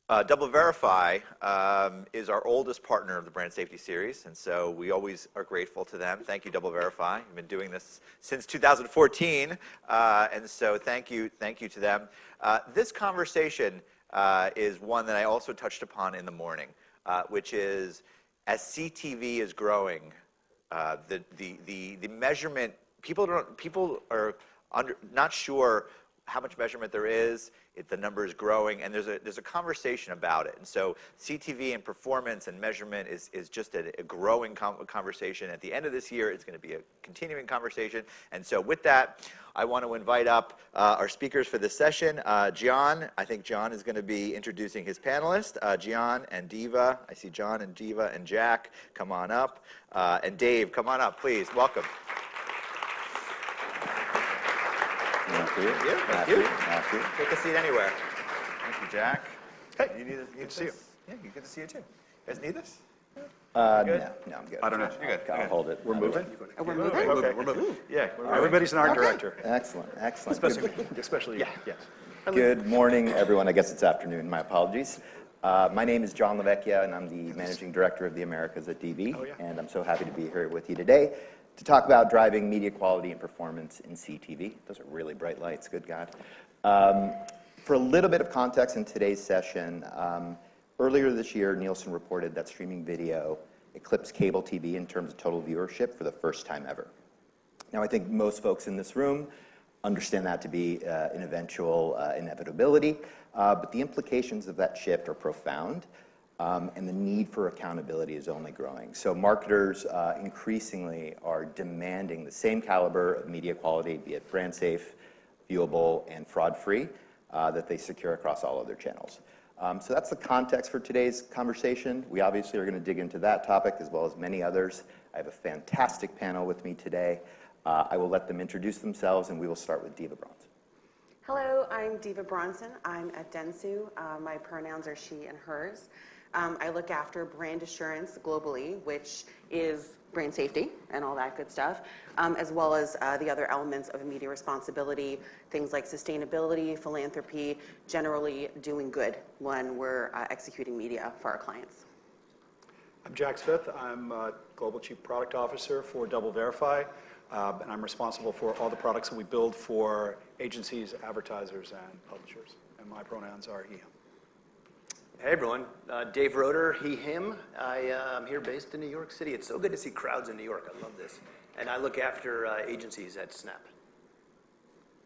DoubleVerify is our oldest partner of the Brand Safety Series, and so we always are grateful to them. Thank you, DoubleVerify. We've been doing this since 2014, and so thank you to them. This conversation is one that I also touched upon in the morning, which is as CTV is growing, the measurement, people are not sure how much measurement there is, the number is growing, and there's a conversation about it. And so CTV and performance and measurement is just a growing conversation. At the end of this year, it's going to be a continuing conversation. And so with that, I want to invite up our speakers for this session. John, I think John is going to be introducing his panelists. John and Diva, I see John and Diva and Jack, come on up. And Dave, come on up, please, welcome. Thank you. Take a seat anywhere. Thank you, Jack. Hey, you need good to see you. Yeah, good to see you too. You guys need this? No, I'm good. I don't know. You're good. I'll hold it. We're moving? We're moving? Okay, we're moving. Yeah. Everybody's an art director. Excellent. Especially, yes. Good morning, everyone. I guess it's afternoon. My apologies. My name is John Lavecchia, and I'm the Managing Director of the Americas at DV. And I'm so happy to be here with you today to talk about driving media quality and performance in CTV. Those are really bright lights, good God. For a little bit of context in today's session, earlier this year, Nielsen reported that streaming video eclipsed cable TV in terms of total viewership for the first time ever. Now, I think most folks in this room understand that to be an eventual inevitability, but the implications of that shift are profound. And the need for accountability is only growing. So marketers increasingly are demanding the same caliber of media quality, be it brand safe, viewable, and fraud-free, that they secure across all other channels. So that's the context for today's conversation. We obviously are going to dig into that topic as well as many others. I have a fantastic panel with me today. I will let them introduce themselves, and we will start with Diva Bronson. Hello, I'm Diva Bronson. I'm at Dentsu. My pronouns are she and hers. I look after brand assurance globally, which is brand safety and all that good stuff, as well as the other elements of media responsibility, things like sustainability, philanthropy, generally doing good when we're executing media for our clients. I'm Jack Smith. I'm Global Chief Product Officer for DoubleVerify, and I'm responsible for all the products that we build for agencies, advertisers, and publishers. And my pronouns are he, him. Hey everyone, Dave Roeder, he, him. I'm here based in New York City. It's so good to see crowds in New York. I love this. And I look after agencies at Snap.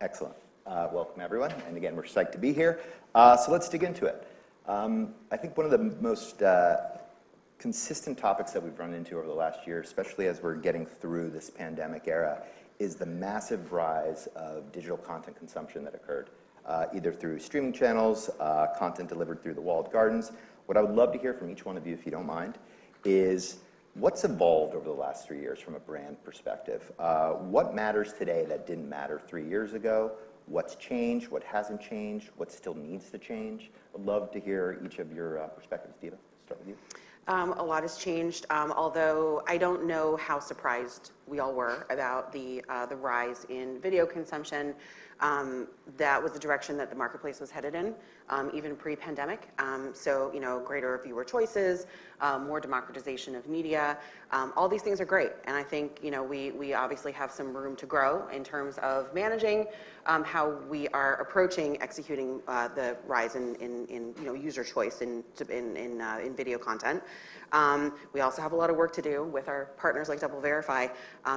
Excellent. Welcome everyone. And again, we're psyched to be here. So let's dig into it. I think one of the most consistent topics that we've run into over the last year, especially as we're getting through this pandemic era, is the massive rise of digital content consumption that occurred. Either through streaming channels, content delivered through the walled gardens. What I would love to hear from each one of you, if you don't mind, is what's evolved over the last 3 years from a brand perspective? What matters today that didn't matter 3 years ago? What's changed? What hasn't changed? What still needs to change? I'd love to hear each of your perspectives. Diva, start with you. A lot has changed, although I don't know how surprised we all were about the rise in video consumption. That was the direction that the marketplace was headed in, even pre-pandemic. So, greater viewer choices, more democratization of media. All these things are great, and I think we obviously have some room to grow in terms of managing how we are approaching executing the rise in user choice in video content. We also have a lot of work to do with our partners like DoubleVerify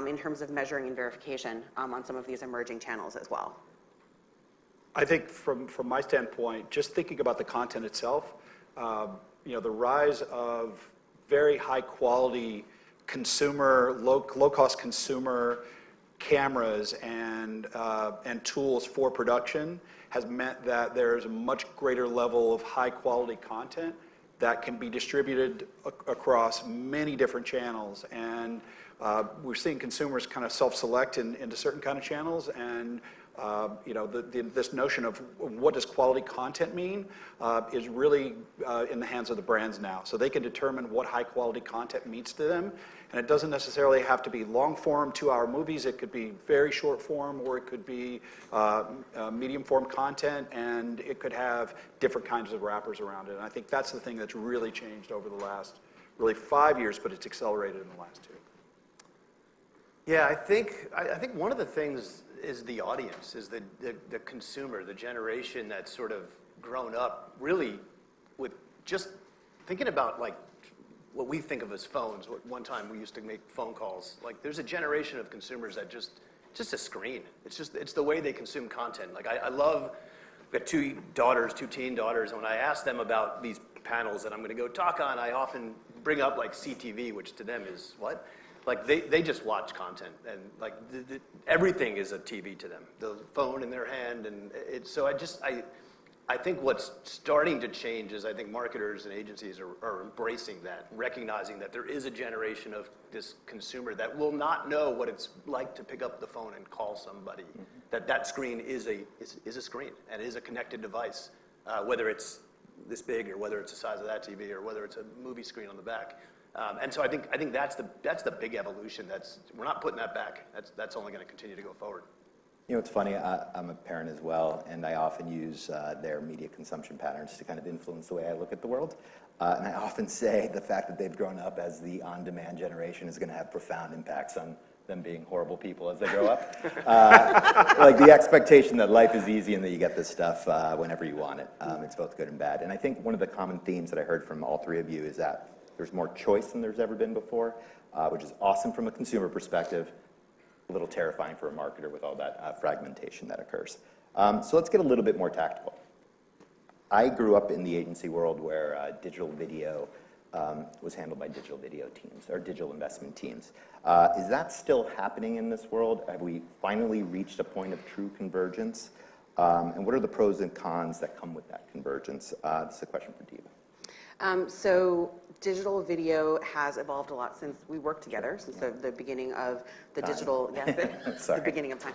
in terms of measuring and verification on some of these emerging channels as well. I think from my standpoint, just thinking about the content itself, the rise of very high quality consumer, low-cost consumer cameras and tools for production has meant that there's a much greater level of high quality content that can be distributed across many different channels. And we're seeing consumers kind of self-select into certain kind of channels, and this notion of what does quality content mean is really in the hands of the brands now. So they can determine what high quality content means to them, And it doesn't necessarily have to be long form, 2-hour movies. It could be very short form, or it could be medium form content, and it could have different kinds of wrappers around it. And I think that's the thing that's really changed over the last really 5 years, but it's accelerated in the last 2. Yeah, I think one of the things is the audience, is the consumer, the generation that's sort of grown up really with just thinking about like what we think of as phones. One time we used to make phone calls. Like there's a generation of consumers that just a screen. It's the way they consume content. Like I love, I've got 2 teen daughters, and when I ask them about these panels that I'm going to go talk on, I often bring up like CTV, which to them is what? Like they just watch content, and like everything is a TV to them. The phone in their hand, and so I think what's starting to change is I think marketers and agencies are embracing that, recognizing that there is a generation of this consumer that will not know what it's like to pick up the phone and call somebody. Mm-hmm. That screen is a screen, and is a connected device, whether it's this big or whether it's the size of that TV or whether it's a movie screen on the back. And so I think that's the big evolution. We're not putting that back. That's only going to continue to go forward. You know, it's funny, I'm a parent as well, and I often use their media consumption patterns to kind of influence the way I look at the world. And I often say the fact that they've grown up as the on-demand generation is going to have profound impacts on them being horrible people as they grow up. Like the expectation that life is easy and that you get this stuff whenever you want it. It's both good and bad. And I think one of the common themes that I heard from all 3 of you is that there's more choice than there's ever been before, which is awesome from a consumer perspective, a little terrifying for a marketer with all that fragmentation that occurs. So let's get a little bit more tactical. I grew up in the agency world where digital video was handled by digital video teams, or digital investment teams. Is that still happening in this world? Have we finally reached a point of true convergence? And what are the pros and cons that come with that convergence? This is a question for Diva. So digital video has evolved a lot since we worked together, since the beginning of the digital, the beginning of time.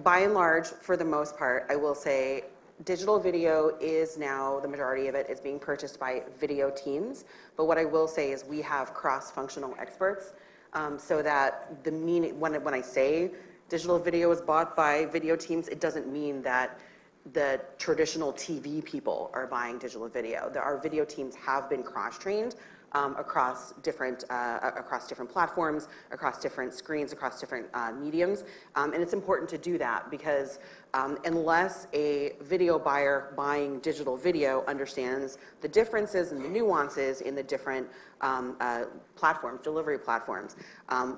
By and large, for the most part, I will say digital video is now, the majority of it is being purchased by video teams. But what I will say is we have cross-functional experts, so that the meaning, when I say digital video is bought by video teams, it doesn't mean that the traditional TV people are buying digital video. Our video teams have been cross-trained across different platforms, across different screens, across different mediums, and it's important to do that because unless a video buyer buying digital video understands the differences and the nuances in the different platforms, delivery platforms,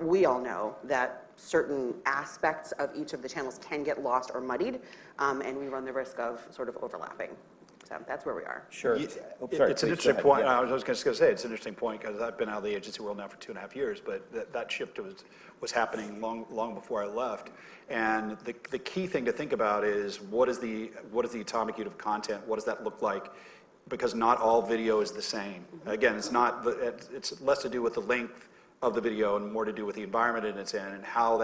we all know that certain aspects of each of the channels can get lost or muddied, and we run the risk of sort of overlapping. So that's where we are. Sure. It's an interesting point. I was just going to say it's an interesting point because I've been out of the agency world now for 2.5 years, but that shift was happening long before I left. And the key thing to think about is what is the atomic unit of content? What does that look like? Because not all video is the same. Again, it's less to do with the length of the video and more to do with the environment it's in and how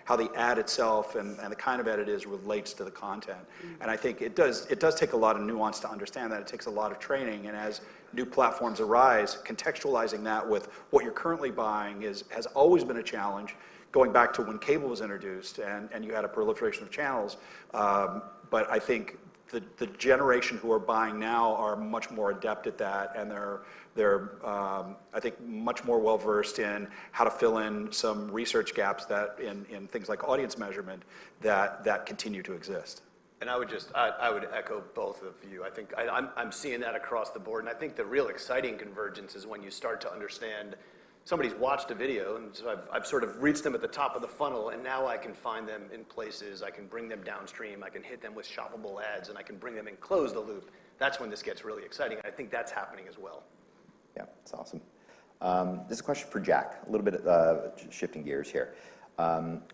how the ad itself and the kind of ad it is relates to the content. And I think it does take a lot of nuance to understand that. It takes a lot of training, and as new platforms arise, contextualizing that with what you're currently buying has always been a challenge, going back to when cable was introduced and you had a proliferation of channels. But I think the generation who are buying now are much more adept at that, and they're I think much more well versed in how to fill in some research gaps that in things like audience measurement that continue to exist. And I would echo both of you. I think I'm seeing that across the board, and I think the real exciting convergence is when you start to understand somebody's watched a video, and so I've sort of reached them at the top of the funnel, and now I can find them in places, I can bring them downstream, I can hit them with shoppable ads, and I can bring them and close the loop. That's when this gets really exciting. I think that's happening as well. Yeah, that's awesome. This is a question for Jack, a little bit shifting gears here.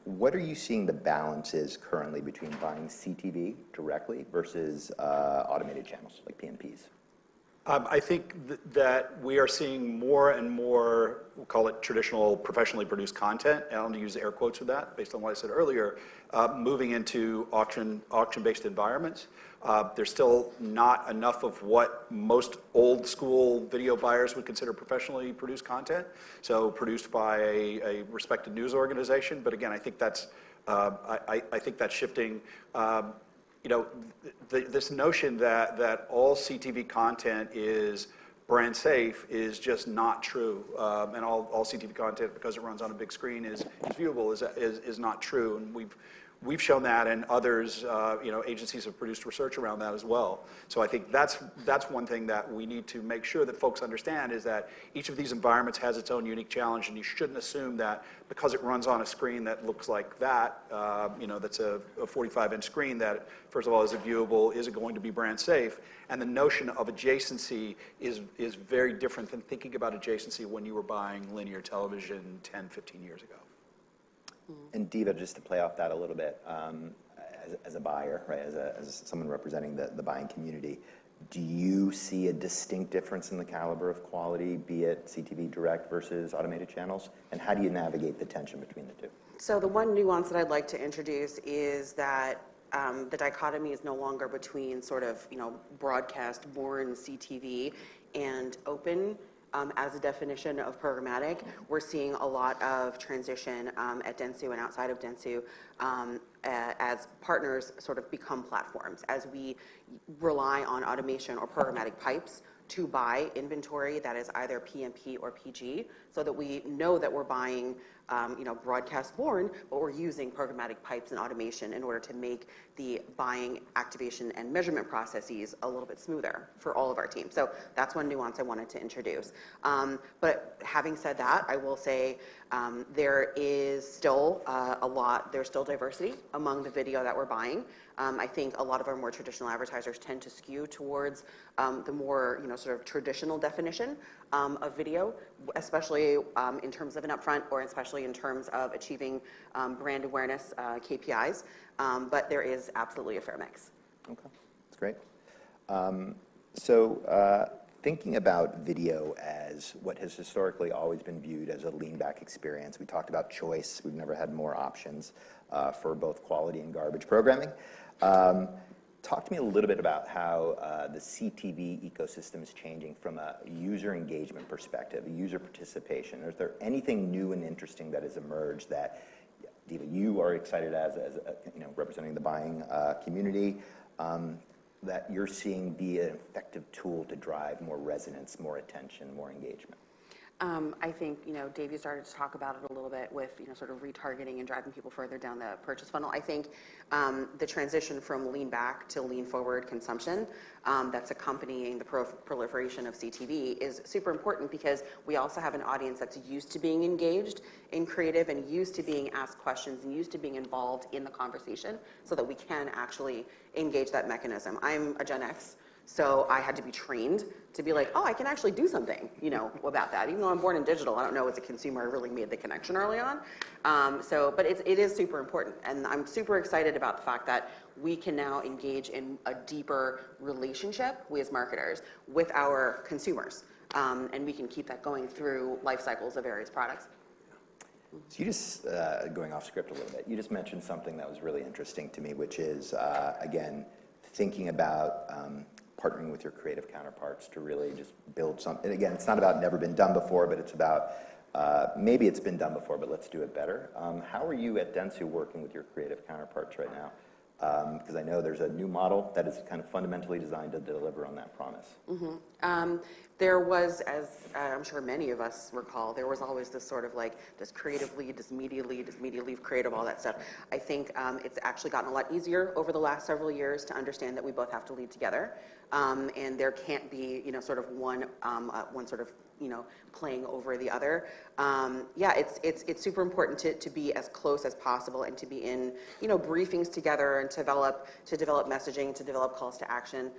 What are you seeing the balance is currently between buying CTV directly versus automated channels like PMPs? I think that we are seeing more and more, we'll call it traditional professionally produced content, and I'll use air quotes with that based on what I said earlier, moving into auction-based environments. There's still not enough of what most old school video buyers would consider professionally produced content, so produced by a respected news organization. But again, I think that's I think that's shifting. You know, this notion that all CTV content is brand safe is just not true, and all CTV content, because it runs on a big screen, is viewable is not true, and we've shown that, and others, you know, agencies have produced research around that as well. So I think that's one thing that we need to make sure that folks understand, is that each of these environments has its own unique challenge, and you shouldn't assume that because it runs on a screen that looks like that, you know, that's a 45-inch screen, that first of all is it viewable, is it going to be brand safe? And the notion of adjacency is very different than thinking about adjacency when you were buying linear television 10, 15 years ago. And Diva, just to play off that a little bit, as a buyer, right, as someone representing the buying community, do you see a distinct difference in the caliber of quality, be it CTV direct versus automated channels? And how do you navigate the tension between the two? So the one nuance that I'd like to introduce is that the dichotomy is no longer between sort of, you know, broadcast-born CTV and open. As a definition of programmatic, we're seeing a lot of transition at dentsu and outside of dentsu as partners sort of become platforms, as we rely on automation or programmatic pipes to buy inventory that is either PMP or PG, so that we know that we're buying you know, broadcast born, but we're using programmatic pipes and automation in order to make the buying, activation, and measurement processes a little bit smoother for all of our teams. So that's one nuance I wanted to introduce. But having said that, I will say there is still there's still diversity among the video that we're buying. I think a lot of our more traditional advertisers tend to skew towards the more, you know, sort of traditional definition of video, especially in terms of an upfront, or especially in terms of achieving brand awareness KPIs. But there is absolutely a fair mix. Okay, that's great. Thinking about video as what has historically always been viewed as a lean-back experience, we talked about choice. We've never had more options for both quality and garbage programming. Talk to me a little bit about how the CTV ecosystem is changing from a user engagement perspective, a user participation. Is there anything new and interesting that has emerged that, Diva, you are excited as you know, representing the buying community, that you're seeing be an effective tool to drive more resonance, more attention, more engagement? I think, you know, Dave, you started to talk about it a little bit with, you know, sort of retargeting and driving people further down the purchase funnel. I think the transition from lean back to lean forward consumption that's accompanying the proliferation of CTV is super important, because we also have an audience that's used to being engaged in creative and used to being asked questions and used to being involved in the conversation, so that we can actually engage that mechanism. I'm a Gen X, so I had to be trained to be like, oh, I can actually do something, you know, about that. Even though I'm born in digital, I don't know as a consumer I really made the connection early on. But it is super important. And I'm super excited about the fact that we can now engage in a deeper relationship, we as marketers, with our consumers. And we can keep that going through life cycles of various products. So you just, going off script a little bit, you just mentioned something that was really interesting to me, which is, again, thinking about partnering with your creative counterparts to really just build something. And again, it's not about never been done before, but it's about maybe it's been done before, but let's do it better. How are you at Dentsu working with your creative counterparts right now? Because I know there's a new model that is kind of fundamentally designed to deliver on that promise. Mm-hmm. There was, as I'm sure many of us recall, there was always this sort of like, this creative lead, this media lead creative, all that stuff. I think it's actually gotten a lot easier over the last several years to understand that we both have to lead together. And there can't be, you know, sort of one sort of, you know, playing over the other. Yeah, it's super important to be as close as possible and to be in, you know, briefings together and to develop messaging, to develop calls to action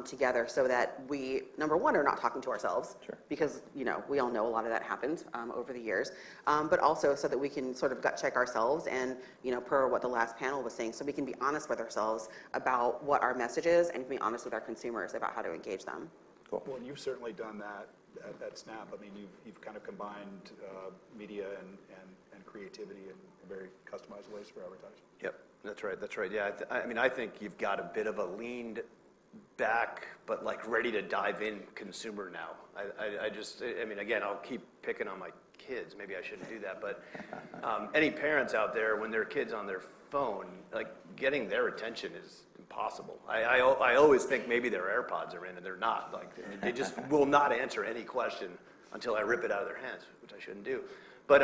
together, so that we, number one, are not talking to ourselves, sure, because, you know, we all know a lot of that happened over the years, but also so that we can sort of gut check ourselves and, you know, per what the last panel was saying, so we can be honest with ourselves about what our message is and be honest with our consumers about how to engage them. Cool. Well, you've certainly done that at Snap. I mean, you've kind of combined media and creativity in very customized ways for advertising. Yep, that's right, that's right. Yeah, I mean, I think you've got a bit of a leaned back, but like ready to dive in consumer now. I mean, again, I'll keep picking on my kids. Maybe I shouldn't do that, but any parents out there, when their kid's on their phone, like getting their attention is impossible. I always think maybe their AirPods are in and they're not. Like they just will not answer any question until I rip it out of their hands, which I shouldn't do. But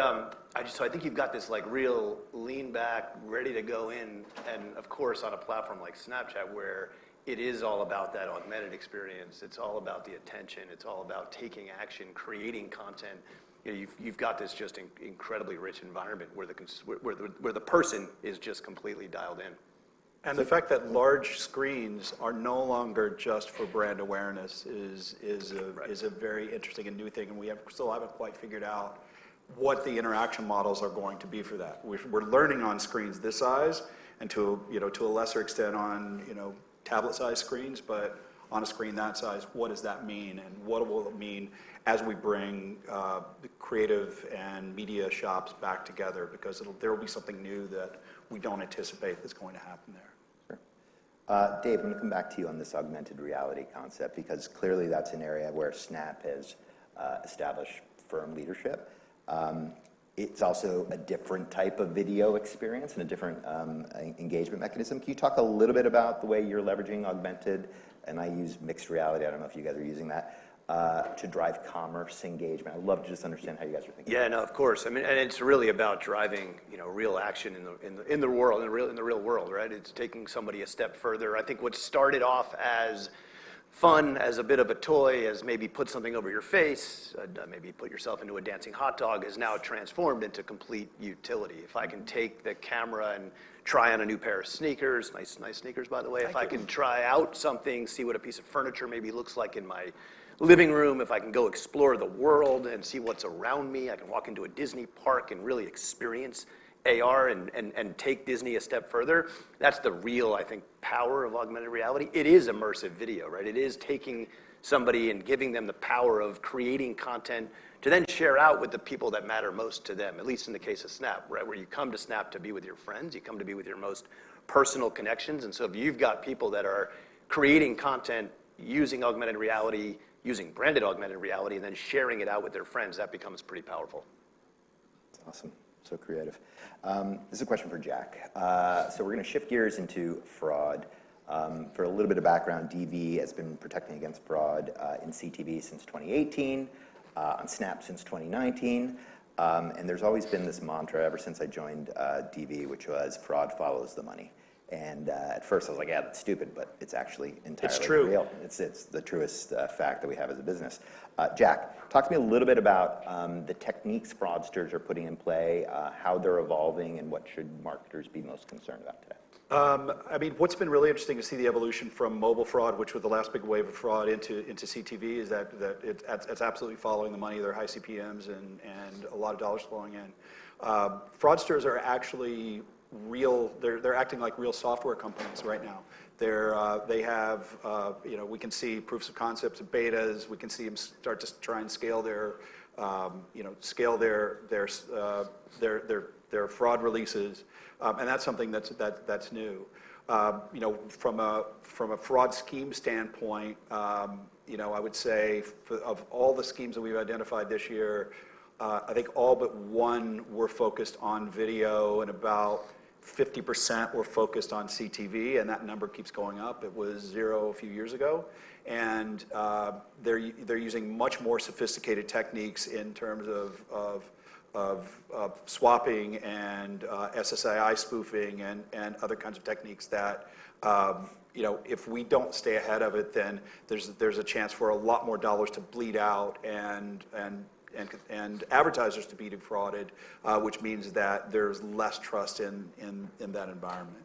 so I think you've got this like real lean back, ready to go in, and of course on a platform like Snapchat where it is all about that augmented experience. It's all about the attention. It's all about taking action, creating content. You know, you've got this just incredibly rich environment where the person is just completely dialed in. And the fact that large screens are no longer just for brand awareness is a very interesting and new thing, and we still haven't quite figured out what the interaction models are going to be for that. We're learning on screens this size, and to a lesser extent on tablet-sized screens, but on a screen that size, what does that mean, and what will it mean as we bring the creative and media shops back together? Because there will be something new that we don't anticipate that's going to happen there. Sure. Dave, I'm going to come back to you on this augmented reality concept, because clearly that's an area where Snap has established firm leadership. It's also a different type of video experience and a different engagement mechanism. Can you talk a little bit about the way you're leveraging augmented, and I use mixed reality, I don't know if you guys are using that, to drive commerce engagement? I'd love to just understand how you guys are thinking. Yeah, no, of course. I mean, and it's really about driving, real action in the world, in the real world, right? It's taking somebody a step further. I think what started off as fun, as a bit of a toy, as maybe put something over your face, maybe put yourself into a dancing hot dog, is now transformed into complete utility. If I can take the camera and try on a new pair of sneakers, nice sneakers by the way, if I can try out something, see what a piece of furniture maybe looks like in my living room, if I can go explore the world and see what's around me, I can walk into a Disney park and really experience AR and take Disney a step further. That's the real, I think, power of augmented reality. It is immersive video, right? It is taking somebody and giving them the power of creating content to then share out with the people that matter most to them, at least in the case of Snap, right? Where you come to Snap to be with your friends, you come to be with your most personal connections. And so if you've got people that are creating content using augmented reality, using branded augmented reality, and then sharing it out with their friends, that becomes pretty powerful. That's awesome. So creative. This is a question for Jack. So we're going to shift gears into fraud. For a little bit of background, DV has been protecting against fraud in CTV since 2018, on Snap since 2019, and there's always been this mantra ever since I joined DV, which was fraud follows the money. And at first I was like, yeah, that's stupid, but it's actually entirely real. It's the truest fact that we have as a business. Jack, talk to me a little bit about the techniques fraudsters are putting in play, how they're evolving, and what should marketers be most concerned about today? I mean, what's been really interesting to see the evolution from mobile fraud, which was the last big wave of fraud, into CTV, is that it's absolutely following the money. There are high CPMs and a lot of dollars flowing in. Fraudsters are actually real. They're acting like real software companies right now. They have we can see proofs of concepts, betas. We can see them start to try and scale their fraud releases, and that's something that's new. From a fraud scheme standpoint, I would say of all the schemes that we've identified this year, I think all but one were focused on video, and about 50% were focused on CTV, and that number keeps going up. It was 0 a few years ago, and they're using much more sophisticated techniques in terms of swapping and SSII spoofing and other kinds of techniques that if we don't stay ahead of it, then there's a chance for a lot more dollars to bleed out and advertisers to be defrauded, which means that there's less trust in that environment.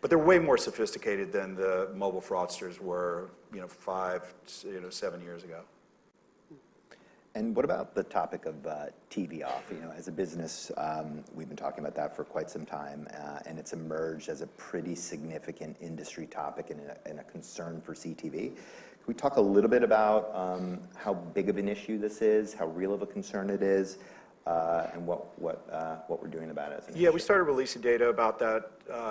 But they're way more sophisticated than the mobile fraudsters were, 5, 7 years ago. And what about the topic of TV off? You know, as a business, we've been talking about that for quite some time, and it's emerged as a pretty significant industry topic and a concern for CTV. Can we talk a little bit about how big of an issue this is, how real of a concern it is, and what we're doing about it as an issue? Yeah, we started releasing data about that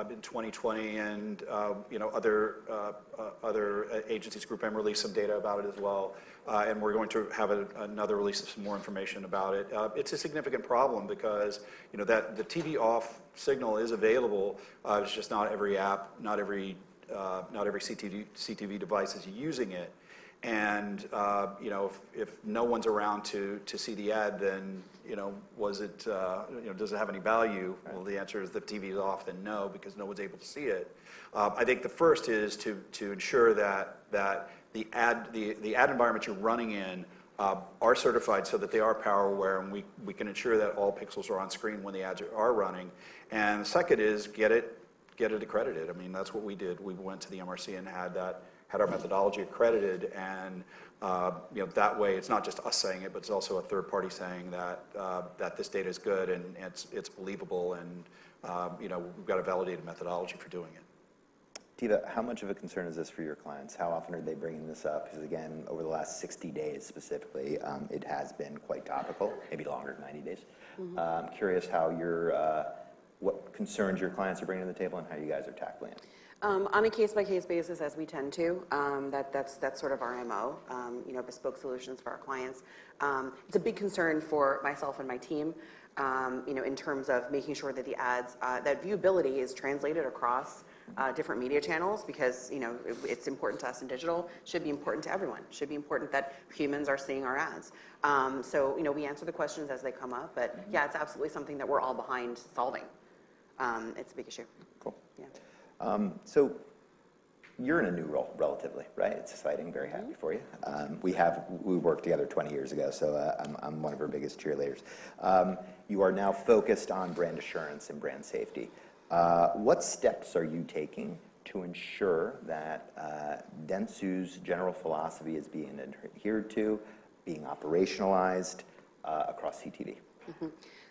in 2020, and you know, other agencies, Group M released some data about it as well, and we're going to have another release of some more information about it. It's a significant problem because, you know, that the TV off signal is available. It's just not every app, not every CTV device is using it. And you know, if no one's around to see the ad, then, you know, was it, you know, does it have any value? Well, the answer is the TV is off, then no, because no one's able to see it. I think the first is to ensure that the ad environments you're running in are certified so that they are power aware, and we can ensure that all pixels are on screen when the ads are running. And the second is get it accredited. I mean, that's what we did. We went to the MRC and had our methodology accredited, and you know, that way it's not just us saying it, but it's also a third party saying that this data is good and it's believable, and you know, we've got a validated methodology for doing it. Tiva, how much of a concern is this for your clients? How often are they bringing this up? Because again, over the last 60 days specifically, it has been quite topical, maybe longer than 90 days. Mm-hmm. I'm curious how what concerns your clients are bringing to the table and how you guys are tackling it. On a case-by-case basis, as we tend to, that's sort of our MO, you know, bespoke solutions for our clients. It's a big concern for myself and my team, you know, in terms of making sure that the ads, that viewability is translated across different media channels, because, you know, it's important to us in digital, should be important to everyone, should be important that humans are seeing our ads. So, you know, we answer the questions as they come up, but yeah, it's absolutely something that we're all behind solving. It's a big issue. Cool. Yeah. So you're in a new role, relatively, right? It's exciting, very happy for you. We worked together 20 years ago, so I'm one of her biggest cheerleaders. You are now focused on brand assurance and brand safety. What steps are you taking to ensure that dentsu's general philosophy is being adhered to, being operationalized across CTV? Mm-hmm.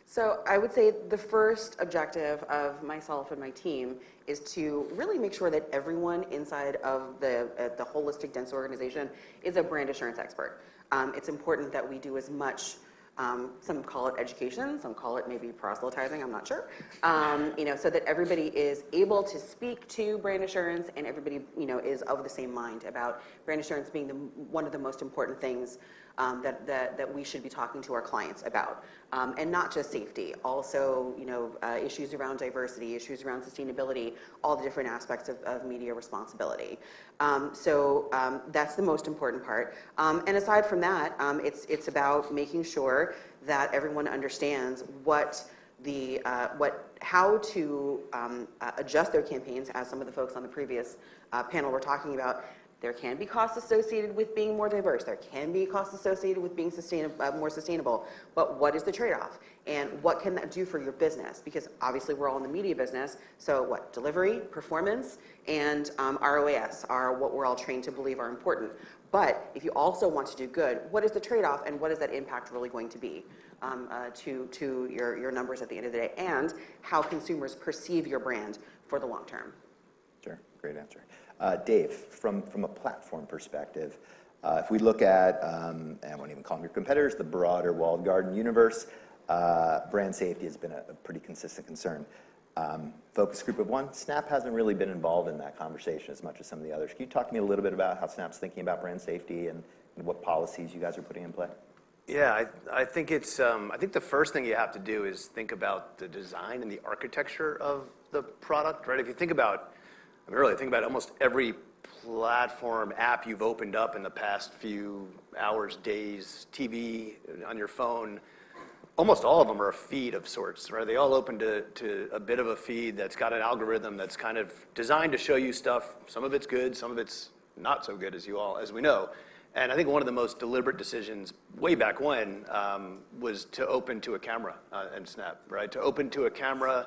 So I would say the first objective of myself and my team is to really make sure that everyone inside of the holistic dentsu organization is a brand assurance expert. It's important that we do as much, some call it education, some call it maybe proselytizing, I'm not sure, you know, so that everybody is able to speak to brand assurance, and everybody, you know, is of the same mind about brand assurance being one of the most important things that we should be talking to our clients about, and not just safety, also, you know, issues around diversity, issues around sustainability, all the different aspects of media responsibility. So that's the most important part. And aside from that, it's about making sure that everyone understands how to adjust their campaigns, as some of the folks on the previous panel were talking about. There can be costs associated with being more diverse. There can be costs associated with being more sustainable. But what is the trade-off? And what can that do for your business? Because obviously we're all in the media business. So what? Delivery, performance, and ROAS are what we're all trained to believe are important. But if you also want to do good, what is the trade-off, and what is that impact really going to be to your numbers at the end of the day? And how consumers perceive your brand for the long term? Sure, great answer. Dave, from a platform perspective, if we look at, and I won't even call them your competitors, the broader walled garden universe, brand safety has been a pretty consistent concern. Focus group of one, Snap hasn't really been involved in that conversation as much as some of the others. Can you talk to me a little bit about how Snap's thinking about brand safety and what policies you guys are putting in play? Yeah, I think it's. I think the first thing you have to do is think about the design and the architecture of the product, right? If you think about, I mean, really think about almost every platform app you've opened up in the past few hours, days, TV, on your phone. Almost all of them are a feed of sorts, right? They all open to a bit of a feed that's got an algorithm that's kind of designed to show you stuff. Some of it's good, some of it's not so good, as we know. And I think one of the most deliberate decisions way back when was to open to a camera and Snap, right? To open to a camera,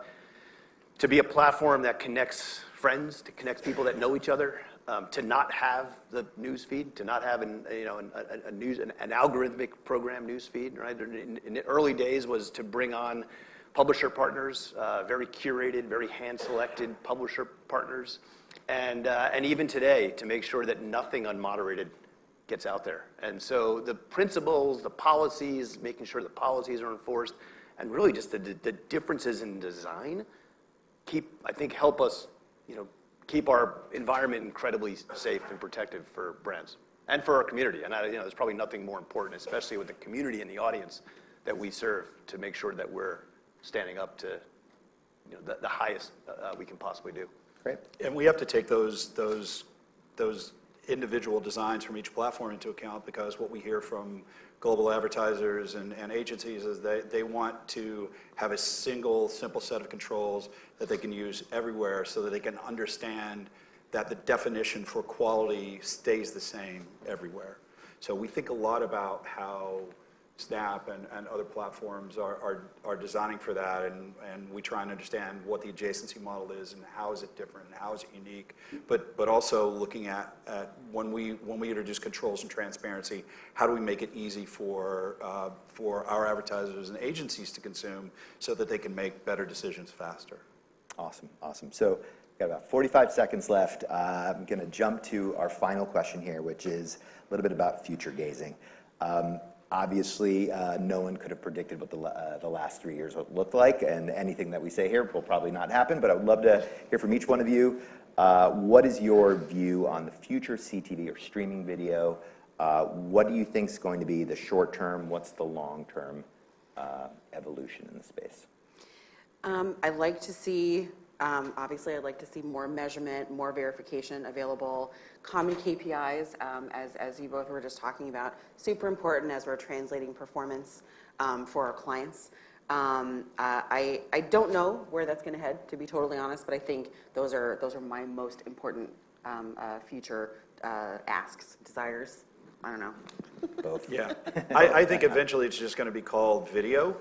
to be a platform that connects friends, to connect people that know each other, to not have the news feed, to not have an algorithmic program news feed, right? In the early days was to bring on publisher partners, very curated, very hand-selected publisher partners, and even today to make sure that nothing unmoderated gets out there. And so the principles, the policies, making sure the policies are enforced, and really just the differences in design help us, keep our environment incredibly safe and protective for brands and for our community. And there's probably nothing more important, especially with the community and the audience that we serve, to make sure that we're standing up to the highest we can possibly do. Great. And we have to take those individual designs from each platform into account, because what we hear from global advertisers and agencies is they want to have a single, simple set of controls that they can use everywhere, so that they can understand that the definition for quality stays the same everywhere. So we think a lot about how Snap and other platforms are designing for that, and we try and understand what the adjacency model is and how is it different and how is it unique, but also looking at when we introduce controls and transparency, how do we make it easy for our advertisers and agencies to consume, so that they can make better decisions faster. Awesome, awesome. So we've got about 45 seconds left. I'm going to jump to our final question here, which is a little bit about future gazing. Obviously, no one could have predicted what the last 3 years would look like, and anything that we say here will probably not happen, but I would love to hear from each one of you. What is your view on the future CTV or streaming video? What do you think is going to be the short term? What's the long term evolution in the space? I'd like to see, obviously, I'd like to see more measurement, more verification available, common KPIs, as you both were just talking about, super important as we're translating performance for our clients. I don't know where that's going to head, to be totally honest, but I think those are my most important future asks, desires. I don't know. Both. Yeah, I think eventually it's just going to be called video.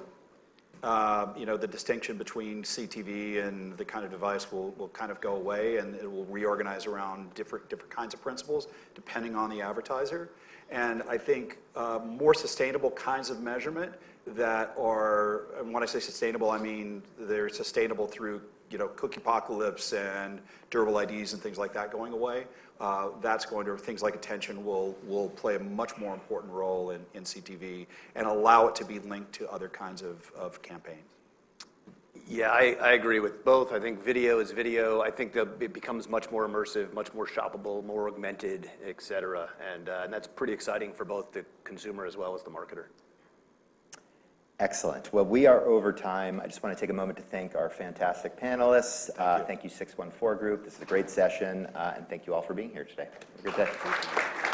The distinction between CTV and the kind of device will kind of go away, and it will reorganize around different kinds of principles depending on the advertiser. And I think more sustainable kinds of measurement that are, and when I say sustainable, I mean they're sustainable through cookie apocalypse and durable IDs and things like that going away. Things like attention will play a much more important role in CTV, and allow it to be linked to other kinds of campaigns. Yeah, I agree with both. I think video is video. I think it becomes much more immersive, much more shoppable, more augmented, et cetera. And that's pretty exciting for both the consumer as well as the marketer. Excellent. Well, we are over time. I just want to take a moment to thank our fantastic panelists. Thank you, 614 Group. This is a great session, and thank you all for being here today. Have a good day.